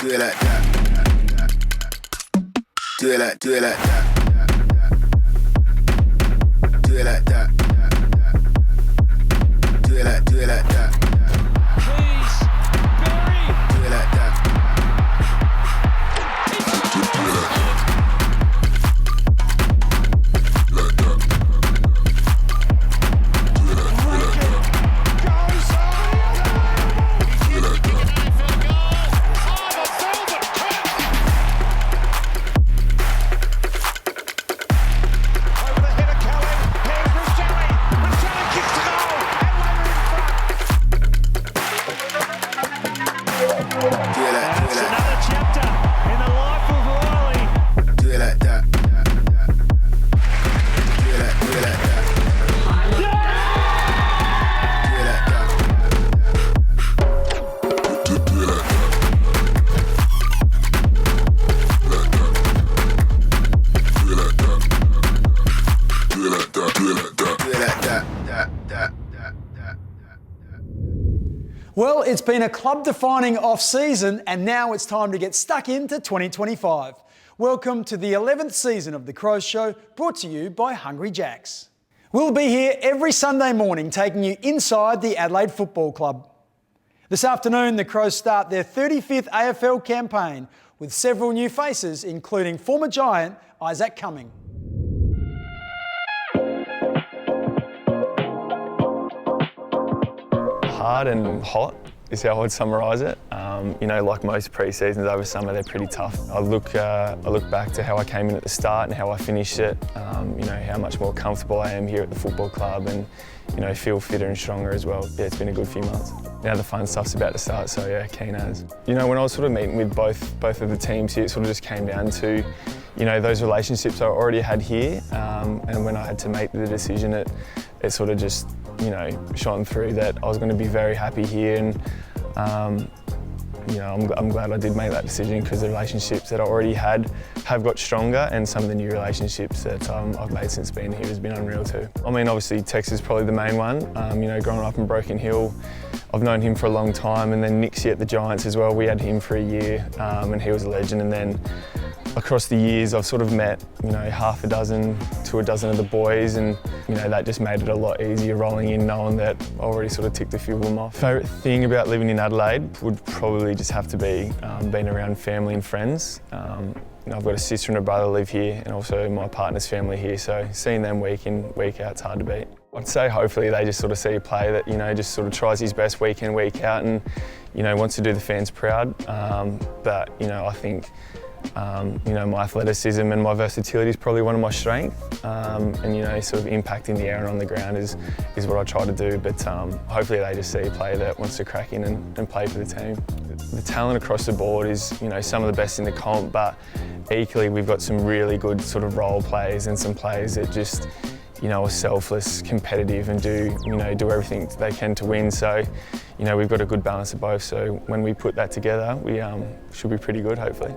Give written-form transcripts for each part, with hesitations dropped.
do it like that. Do it like that. Do it like that. Do it like that. Please, Barry. Do it like that. Well, it's been a club-defining off-season and now it's time to get stuck into 2025. Welcome to the 11th season of The Crows Show, brought to you by Hungry Jacks. We'll be here every Sunday morning taking you inside the Adelaide Football Club. This afternoon, the Crows start their 35th AFL campaign with several new faces, including former Giant Isaac Cumming. Hard and hot is how I'd summarise it. Like most pre-seasons over summer, they're pretty tough. I look back to how I came in at the start and how I finished it. How much more comfortable I am here at the football club, and feel fitter and stronger as well. Yeah, it's been a good few months. Now the fun stuff's about to start, so yeah, keen as. When I was sort of meeting with both of the teams here, it sort of just came down to those relationships I already had here, and when I had to make the decision, it sort of just shone through that I was going to be very happy here, and I'm glad I did make that decision, because the relationships that I already had have got stronger, and some of the new relationships that I've made since being here has been unreal too. I mean, obviously Tex is probably the main one. Growing up in Broken Hill, I've known him for a long time, and then Nixie at the Giants as well. We had him for a year, and he was a legend. And then across the years, I've sort of met, half a dozen to a dozen of the boys, and that just made it a lot easier rolling in, knowing that I already sort of ticked a few of them off. Favourite thing about living in Adelaide would probably just have to be being around family and friends. I've got a sister and a brother live here, and also my partner's family here, so seeing them week in, week out, it's hard to beat. I'd say hopefully they just sort of see a player that, just sort of tries his best week in, week out, and, wants to do the fans proud. But, I think my athleticism and my versatility is probably one of my strengths, and sort of impacting the air and on the ground is what I try to do. But hopefully they just see a player that wants to crack in and play for the team. The talent across the board is some of the best in the comp, but equally we've got some really good sort of role players and some players that just are selfless, competitive, and do everything they can to win. So we've got a good balance of both. So when we put that together, we should be pretty good, hopefully.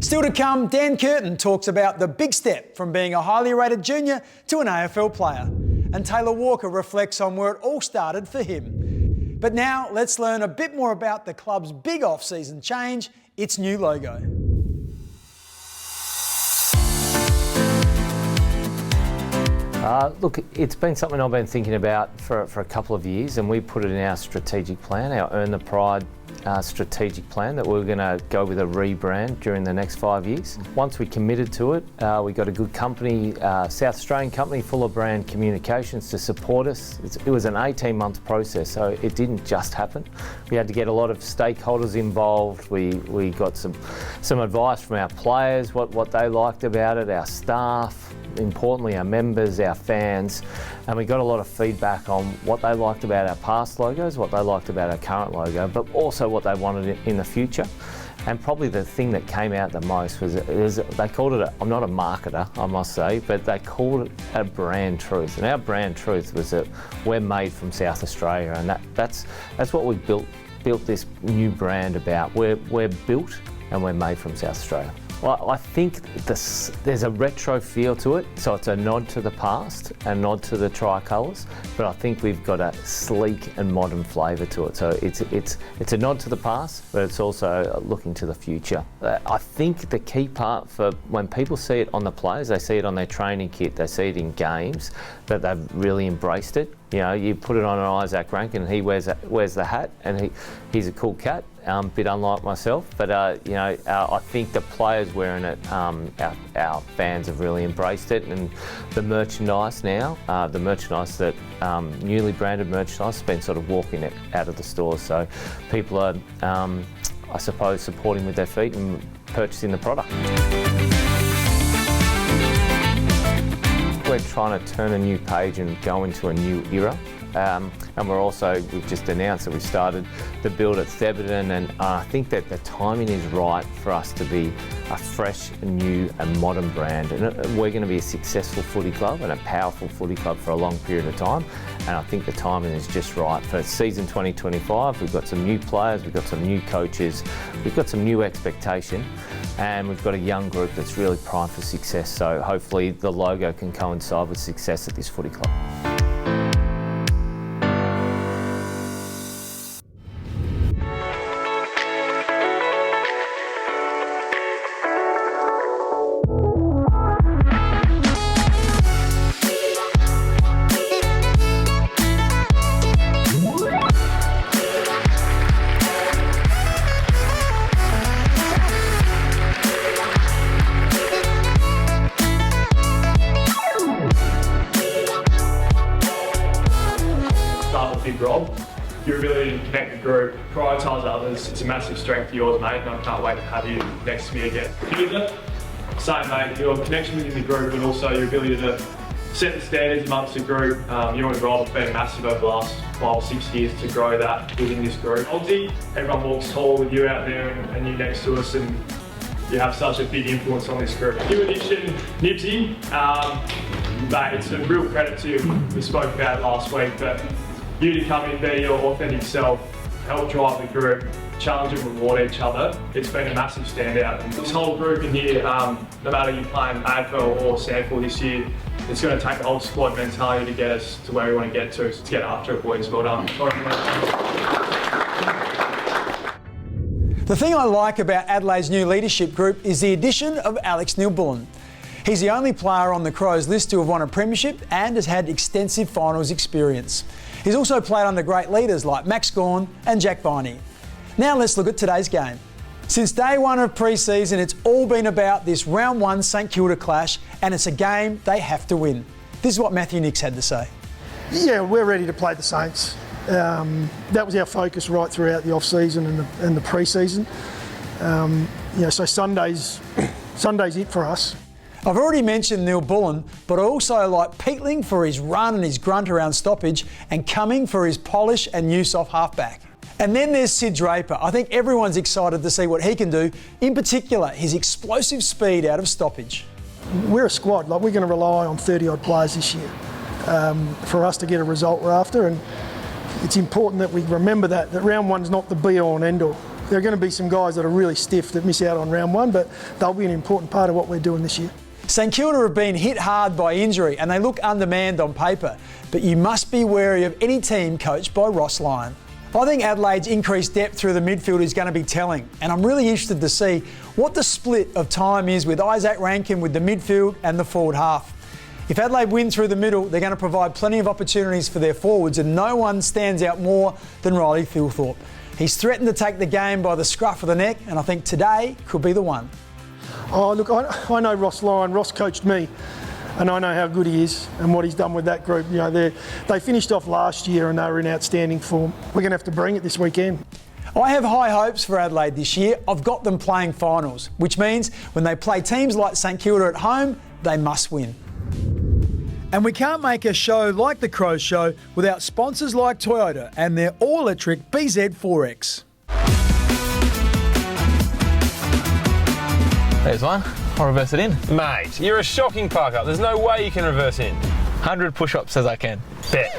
Still to come, Dan Curtin talks about the big step from being a highly rated junior to an AFL player. And Taylor Walker reflects on where it all started for him. But now let's learn a bit more about the club's big off-season change, its new logo. Look, it's been something I've been thinking about for a couple of years, and we put it in our strategic plan, our Earn the Pride strategic plan, that we're going to go with a rebrand during the next 5 years. Once we committed to it, we got a good company, South Australian company, Fuller Brand Communications, to support us. It was an 18-month process, so it didn't just happen. We had to get a lot of stakeholders involved. We got some advice from our players, what they liked about it, our staff, importantly our members, our fans, and we got a lot of feedback on what they liked about our past logos, what they liked about our current logo, but also what they wanted in the future. And probably the thing that came out the most was they called it, I'm not a marketer, I must say, but they called it a brand truth. And our brand truth was that we're made from South Australia, and that's what we built this new brand about. We're built and we're made from South Australia. Well, I think there's a retro feel to it, so it's a nod to the past, a nod to the tricolours, but I think we've got a sleek and modern flavour to it. So it's a nod to the past, but it's also looking to the future. I think the key part for when people see it on the players, they see it on their training kit, they see it in games, that they've really embraced it. You know, you put it on an Isaac Rankin and he wears the hat, and he's a cool cat. Bit unlike myself, but I think the players wearing it, our fans have really embraced it, and the merchandise now, the merchandise that newly branded merchandise has been sort of walking it out of the stores. So people are, I suppose, supporting with their feet and purchasing the product. We're trying to turn a new page and go into a new era. And we've just announced that we started the build at Theberton, and I think that the timing is right for us to be a fresh, new and modern brand. And we're going to be a successful footy club and a powerful footy club for a long period of time. And I think the timing is just right. For season 2025, we've got some new players, we've got some new coaches, we've got some new expectation, and we've got a young group that's really primed for success. So hopefully the logo can coincide with success at this footy club. Big Rob, your ability to connect the group, prioritise others, it's a massive strength of yours, mate, and I can't wait to have you next to me again. Same, mate, your connection within the group and also your ability to set the standards amongst the group. You and Rob have been massive over the last 5 or 6 years to grow that within this group. Obviously, everyone walks tall with you out there and you next to us, and you have such a big influence on this group. New addition, Nipsey, mate, it's a real credit to you. We spoke about it last week, but you to come in, be your authentic self, help drive the group, challenge and reward each other. It's been a massive standout. And this whole group in here, no matter you playing AFL or Sandford this year, it's going to take the whole squad mentality to get us to where we want to get to. So let's get after it, boys. Well done. The thing I like about Adelaide's new leadership group is the addition of Alex Neil-Bullen. He's the only player on the Crows list to have won a premiership and has had extensive finals experience. He's also played under great leaders like Max Gawn and Jack Viney. Now let's look at today's game. Since day one of pre-season, it's all been about this round 1 St Kilda clash, and it's a game they have to win. This is what Matthew Nicks had to say. Yeah, we're ready to play the Saints. That was our focus right throughout the off-season and the pre-season. So Sunday's it for us. I've already mentioned Neil-Bullen, but I also like Peatling for his run and his grunt around stoppage, and Cumming for his polish and use off halfback. And then there's Sid Draper. I think everyone's excited to see what he can do, in particular his explosive speed out of stoppage. We're a squad, we're going to rely on 30-odd players this year for us to get a result we're after, and it's important that we remember that round 1's not the be-all and end-all. There are going to be some guys that are really stiff that miss out on round 1, but they'll be an important part of what we're doing this year. St Kilda have been hit hard by injury and they look undermanned on paper, but you must be wary of any team coached by Ross Lyon. I think Adelaide's increased depth through the midfield is going to be telling, and I'm really interested to see what the split of time is with Isaac Rankin with the midfield and the forward half. If Adelaide win through the middle, they're going to provide plenty of opportunities for their forwards, and no one stands out more than Riley Philthorpe. He's threatened to take the game by the scruff of the neck, and I think today could be the one. Oh, look, I know Ross Lyon. Ross coached me, and I know how good he is and what he's done with that group. They finished off last year and they were in outstanding form. We're going to have to bring it this weekend. I have high hopes for Adelaide this year. I've got them playing finals, which means when they play teams like St Kilda at home, they must win. And we can't make a show like the Crows Show without sponsors like Toyota and their all-electric BZ4X. There's one. I'll reverse it in. Mate, you're a shocking park-up. There's no way you can reverse in. 100 push-ups says I can. Bet.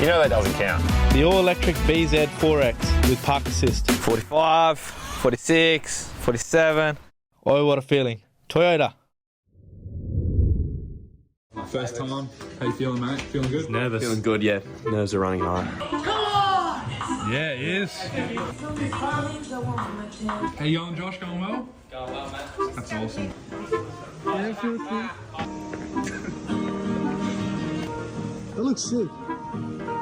You know that doesn't count. The all-electric BZ4X with park assist. 45, 46, 47. Oh, what a feeling. Toyota. First time. How you feeling, mate? Feeling good? Nervous. Feeling good, yeah. Nerves are running high. Yeah, he is. How you going, Josh? Going well? Going well, mate. That's awesome. Yeah, feel good. That looks sick.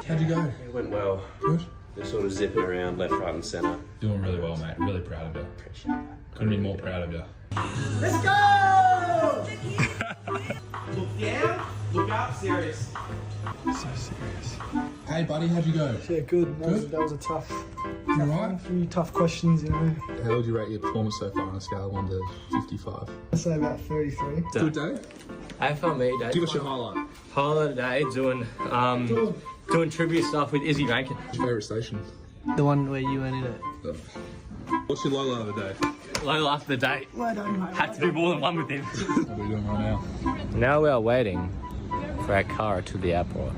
How'd you go? It went well. Good. They're sort of zipping around left, right and centre. Doing really well, mate. Really proud of you. Couldn't be more proud of you. Let's go! Look down, look up, serious. So serious. Hey, buddy, how'd you go? Yeah, good. Good? That was a tough alright? A few tough questions, you know. How would you rate your performance so far on a scale of 1 to 55? I'd say about 33. Good day? AFL Media. Give us your highlight. Highlight day doing trivia stuff with Izzy Rankin. What's your favourite station? The one where you went in it. What's your low light of the day? Low life of the day. Had to do more than one with him. What are we doing right now? Now we are waiting for our car to the airport.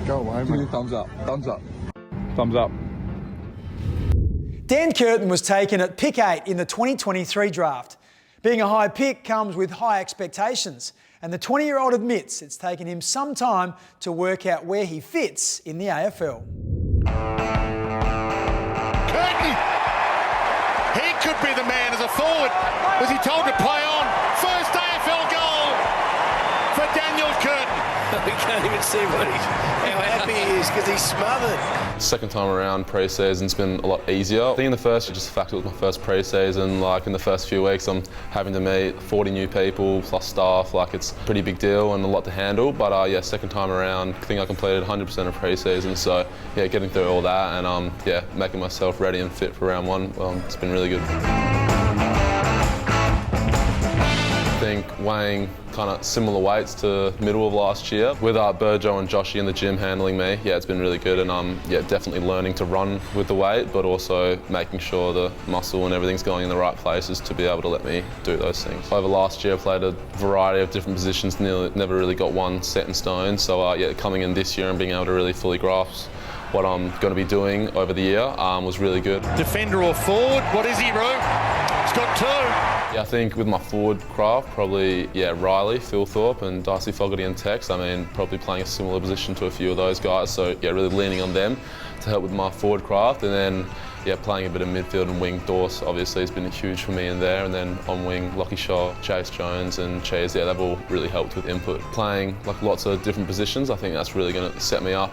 Go away, mate. Thumbs up. Thumbs up. Thumbs up. Dan Curtin was taken at pick 8 in the 2023 draft. Being a high pick comes with high expectations, and the 20-year-old admits it's taken him some time to work out where he fits in the AFL. Curtin! He could be the man as a forward. Was he told to play on? First AFL goal for Daniel Curtin. We can't even see how happy he is because he's smothered. Second time around pre-season's been a lot easier. I think in the first, just the fact it was my first pre-season, like in the first few weeks I'm having to meet 40 new people plus staff, like it's a pretty big deal and a lot to handle. But yeah, second time around, I think I completed 100% of pre-season, so yeah, getting through all that and yeah, making myself ready and fit for round 1, it's been really good. I think weighing kind of similar weights to middle of last year with Burjo and Joshy in the gym handling me. Yeah, it's been really good and yeah, definitely learning to run with the weight, but also making sure the muscle and everything's going in the right places to be able to let me do those things. Over last year I played a variety of different positions, never really got one set in stone, so yeah, coming in this year and being able to really fully grasp what I'm going to be doing over the year was really good. Defender or forward? What is he, Roo? He's got 2. Yeah, I think with my forward craft, probably, yeah, Riley, Phil Thorpe and Darcy Fogarty and Tex. I mean, probably playing a similar position to a few of those guys. So, yeah, really leaning on them to help with my forward craft. And then, yeah, playing a bit of midfield and wing. Dorse, obviously, has been huge for me in there. And then on wing, Lockie Shaw, Chase Jones and Cheese, yeah, they've all really helped with input. Playing like lots of different positions, I think that's really going to set me up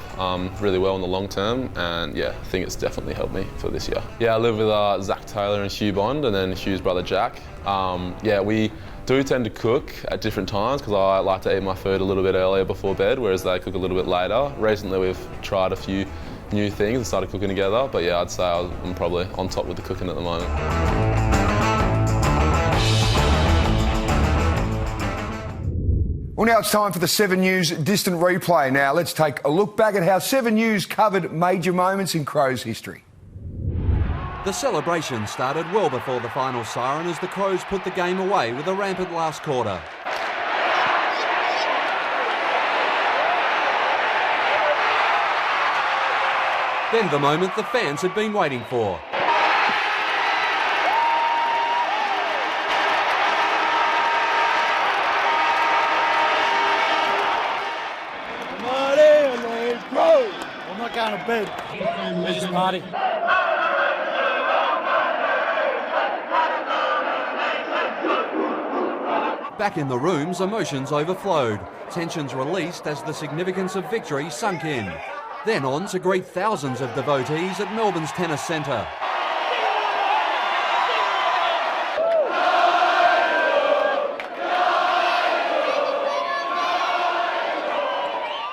really well in the long term. And yeah, I think it's definitely helped me for this year. Yeah, I live with Zach Taylor and Hugh Bond and then Hugh's brother Jack. Yeah, we do tend to cook at different times because I like to eat my food a little bit earlier before bed, whereas they cook a little bit later. Recently we've tried a few new things and started cooking together, but yeah, I'd say I'm probably on top with the cooking at the moment. Well, now it's time for the 7 News Distant Replay. Now let's take a look back at how 7 News covered major moments in Crows history. The celebration started well before the final siren as the Crows put the game away with a rampant last quarter. Then the moment the fans had been waiting for. Adelaide Crows! I'm not going to bed. Let's just party. Back in the rooms, emotions overflowed. Tensions released as the significance of victory sunk in. Then on to greet thousands of devotees at Melbourne's Tennis Centre.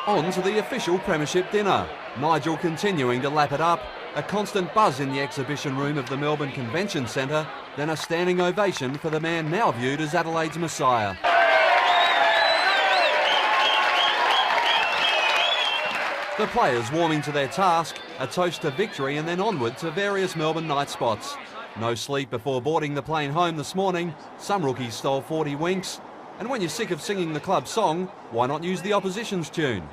On to the official premiership dinner. Nigel continuing to lap it up. A constant buzz in the exhibition room of the Melbourne Convention Centre, then a standing ovation for the man now viewed as Adelaide's Messiah. The players warming to their task, a toast to victory and then onward to various Melbourne night spots. No sleep before boarding the plane home this morning. Some rookies stole 40 winks. And when you're sick of singing the club song, why not use the opposition's tune?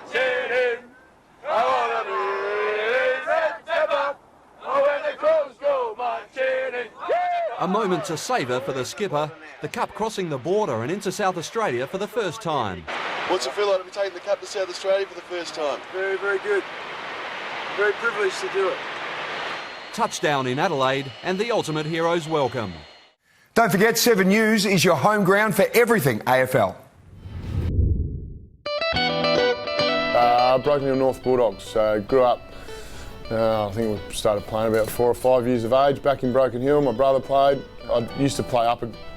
A moment to savour for the skipper, the cup crossing the border and into South Australia for the first time. What's it feel like to be taking the cup to South Australia for the first time? Very, very good. Very privileged to do it. Touchdown in Adelaide and the ultimate hero's welcome. Don't forget, 7 News is your home ground for everything AFL. Broken Hill North Bulldogs. Grew up, I think we started playing about 4 or 5 years of age back in Broken Hill. My brother played. I used to play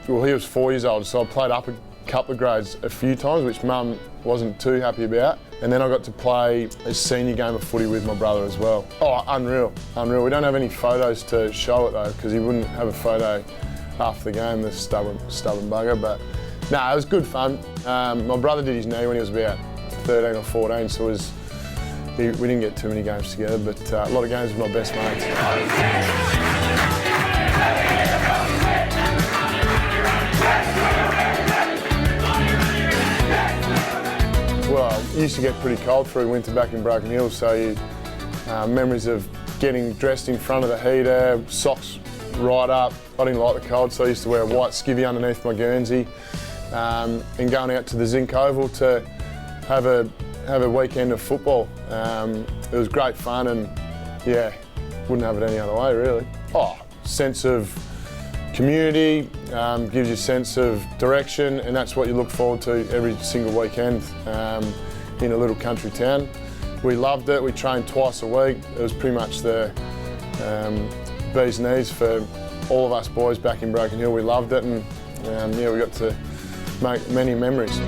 he was 4 years old, so I played up a couple of grades a few times, which Mum wasn't too happy about. And then I got to play a senior game of footy with my brother as well. Oh, unreal, unreal. We don't have any photos to show it though, because he wouldn't have a photo after the game, the stubborn bugger. But no, it was good fun. My brother did his knee when he was about 13 or 14, so we didn't get too many games together, but a lot of games with my best mates. Well, it used to get pretty cold through winter back in Broken Hill, so memories of getting dressed in front of the heater, socks right up. I didn't like the cold, so I used to wear a white skivvy underneath my Guernsey, and going out to the Zinc Oval to have a weekend of football. It was great fun, and yeah, wouldn't have it any other way really. Sense of community, gives you a sense of direction, and that's what you look forward to every single weekend in a little country town. We loved it. We trained twice a week. It was pretty much the bee's knees for all of us boys back in Broken Hill. We loved it, and yeah, we got to make many memories.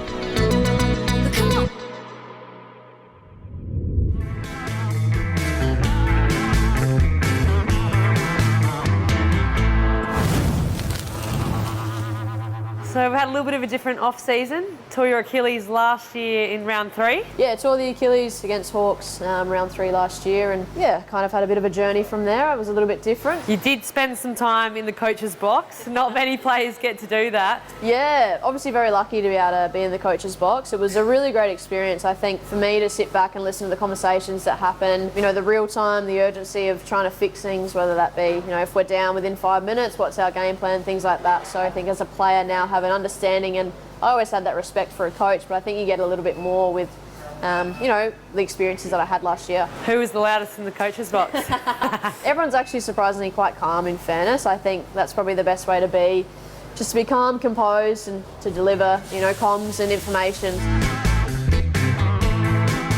So we've had a little bit of a different off-season. Tore your Achilles last year in round 3. Yeah, tore the Achilles against Hawks round 3 last year, and yeah, kind of had a bit of a journey from there. It was a little bit different. You did spend some time in the coach's box. Not many players get to do that. Yeah, obviously very lucky to be able to be in the coach's box. It was a really great experience, I think, for me to sit back and listen to the conversations that happen. You know, the real time, the urgency of trying to fix things, whether that be, you know, if we're down within 5 minutes, what's our game plan, things like that. So I think as a player now have an understanding, and I always had that respect for a coach, but I think you get a little bit more with, you know, the experiences that I had last year. Who was the loudest in the coach's box? Everyone's actually surprisingly quite calm, in fairness. I think that's probably the best way to be, just to be calm, composed, and to deliver, you know, comms and information.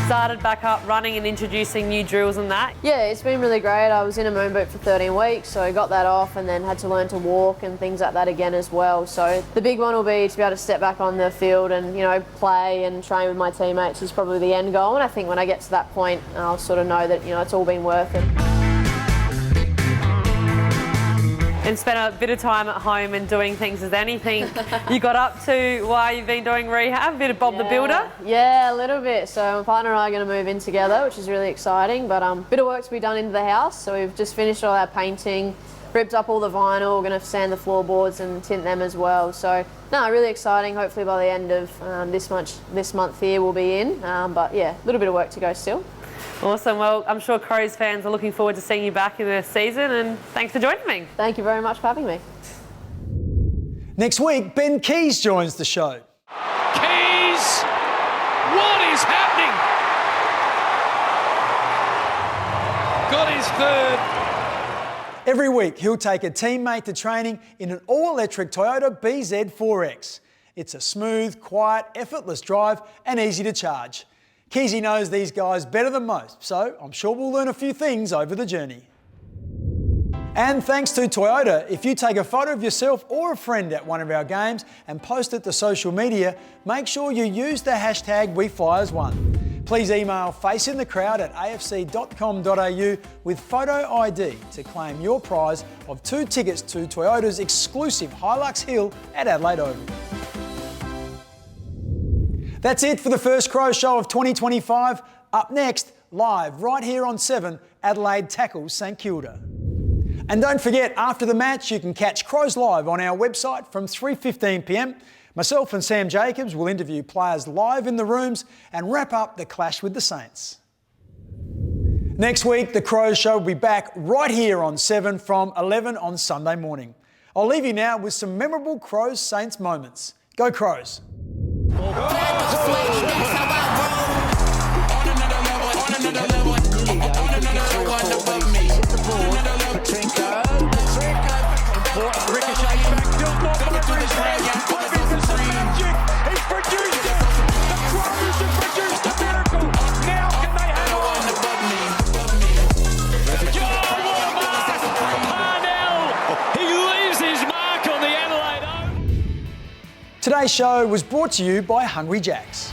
Started back up running and introducing new drills and that. Yeah, it's been really great. I was in a moon boot for 13 weeks, so I got that off and then had to learn to walk and things like that again as well. So the big one will be to be able to step back on the field and, you know, play and train with my teammates is probably the end goal. And I think when I get to that point, I'll sort of know that, you know, it's all been worth it. And spent a bit of time at home and doing things. Is there anything you got up to while you've been doing rehab? A bit of Bob the Builder? Yeah, a little bit. So my partner and I are going to move in together, which is really exciting. But a bit of work to be done into the house. So we've just finished all our painting, ripped up all the vinyl. We're going to sand the floorboards and tint them as well. So no, really exciting. Hopefully by the end of this month here we'll be in. But yeah, a little bit of work to go still. Awesome. Well, I'm sure Crows fans are looking forward to seeing you back in the season, and thanks for joining me. Thank you very much for having me. Next week, Ben Keys joins the show. Keys! What is happening? Got his third. Every week, he'll take a teammate to training in an all-electric Toyota BZ4X. It's a smooth, quiet, effortless drive and easy to charge. Keezy knows these guys better than most, so I'm sure we'll learn a few things over the journey. And thanks to Toyota, if you take a photo of yourself or a friend at one of our games and post it to social media, make sure you use the hashtag WeFlyers1. Please email faceinthecrowd@afc.com.au with photo ID to claim your prize of 2 tickets to Toyota's exclusive Hilux Hill at Adelaide Oval. That's it for the first Crows show of 2025. Up next, live right here on 7, Adelaide tackles St Kilda. And don't forget, after the match, you can catch Crows live on our website from 3:15 p.m. Myself and Sam Jacobs will interview players live in the rooms and wrap up the clash with the Saints. Next week, the Crows Show will be back right here on 7 from 11 on Sunday morning. I'll leave you now with some memorable Crows Saints moments. Go Crows! Today's show was brought to you by Hungry Jacks.